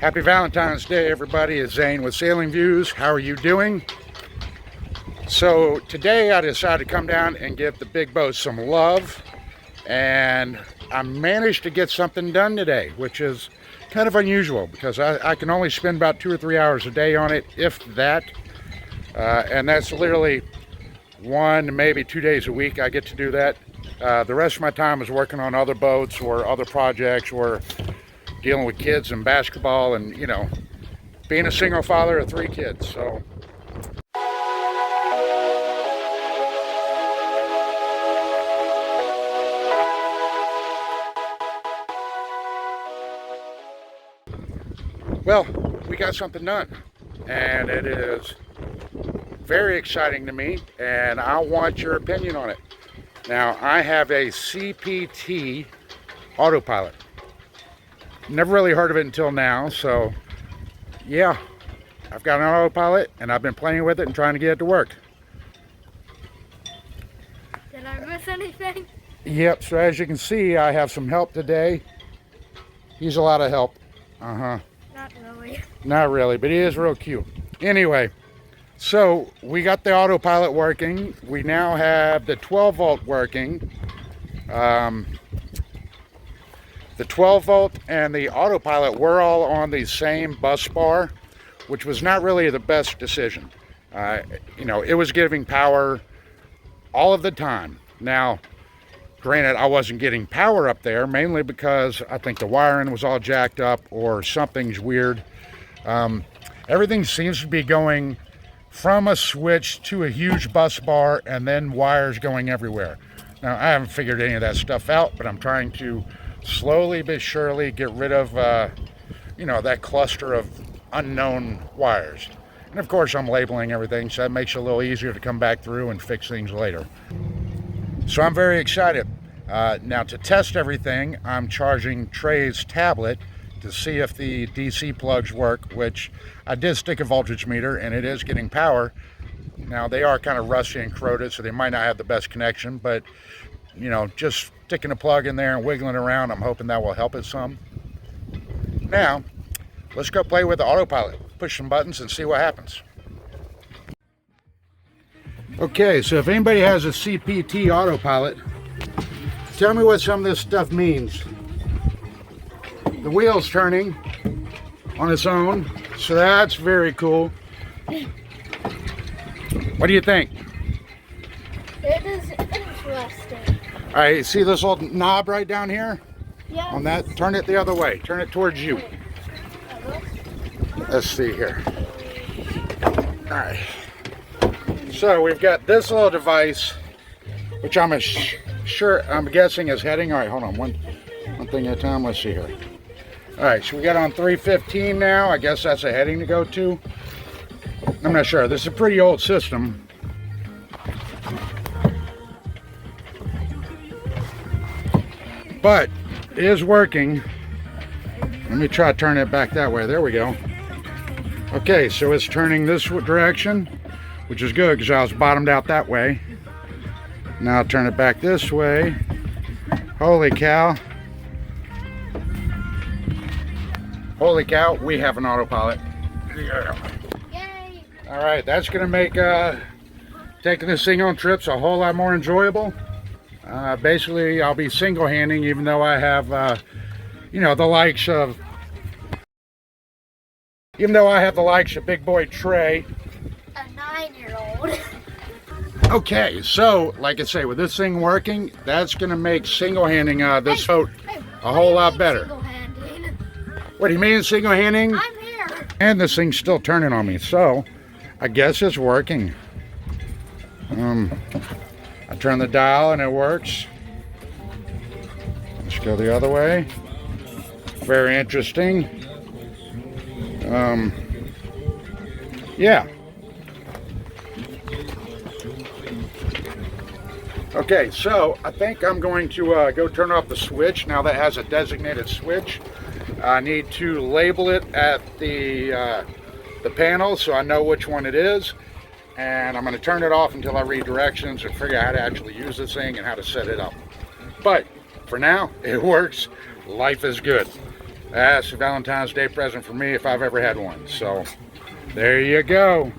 Happy Valentine's Day, everybody. It's Zane with Sailing Views. How are you doing? So today I decided to come down and give the big boat some love, and I managed to get something done today, which is kind of unusual because I can only spend about 2 or 3 hours a day on it, if that. And that's literally 1, maybe 2 days a week I get to do that. The rest of my time is working on other boats or other projects or dealing with kids and basketball and, you know, being a single father of 3 kids. So well, we got something done, and it is very exciting to me, and I want your opinion on it. Now, I have a CPT autopilot. Never really heard of it until now, so yeah, I've got an autopilot and I've been playing with it and trying to get it to work. Did I miss anything? Yep, so as you can see, I have some help today. He's a lot of help. Not really. Not really, but he is real cute. Anyway, so we got the autopilot working. We now have the 12 volt working. The 12 volt and the autopilot were all on the same bus bar, which was not really the best decision. You know, it was giving power all of the time. Now, granted, I wasn't getting power up there, mainly because I think the wiring was all jacked up or something's weird. Everything seems to be going from a switch to a huge bus bar and then wires going everywhere. Now, I haven't figured any of that stuff out, but I'm trying to slowly but surely get rid of, you know, that cluster of unknown wires. And of course, I'm labeling everything, so that makes it a little easier to come back through and fix things later. So I'm very excited. Now, to test everything, I'm charging Trey's tablet to see if the DC plugs work, which I did stick a voltage meter and it is getting power. Now, they are kind of rusty and corroded, so they might not have the best connection, but you know, just sticking a plug in there and wiggling around, I'm hoping that will help it some. Now, let's go play with the autopilot. Push some buttons and see what happens. Okay, so if anybody has a CPT autopilot, tell me what some of this stuff means. The wheel's turning on its own, so that's very cool. What do you think? It is interesting. All right, see this little knob right down here? Yeah. On that, turn it the other way. Turn it towards you. Let's see here. All right. So we've got this little device, which I'm guessing is heading. All right, hold on. One thing at a time. Let's see here. All right, so we got on 315 now. I guess that's a heading to go to. I'm not sure. This is a pretty old system. But it is working. Let me try to turn it back that way. There we go. Okay, so it's turning this direction, which is good because I was bottomed out that way. Now I'll turn it back this way. Holy cow. Holy cow, we have an autopilot. Yay! All right, that's going to make taking this thing on trips a whole lot more enjoyable. Basically, I'll be single-handing, even though I have, you know, the likes of big boy Trey. A 9-year-old. Okay, so like I say, with this thing working, that's going to make single-handing this boat a whole lot better. Single-handing? What do you mean single-handing? I'm here. And this thing's still turning on me, so I guess it's working. I turn the dial and it works. Let's go the other way. Very interesting. Yeah. Okay, so I think I'm going to go turn off the switch. Now that has a designated switch. I need to label it at the panel so I know which one it is. And I'm going to turn it off until I read directions and figure out how to actually use this thing and how to set it up. But for now, it works. Life is good. That's a Valentine's Day present for me if I've ever had one. So there you go.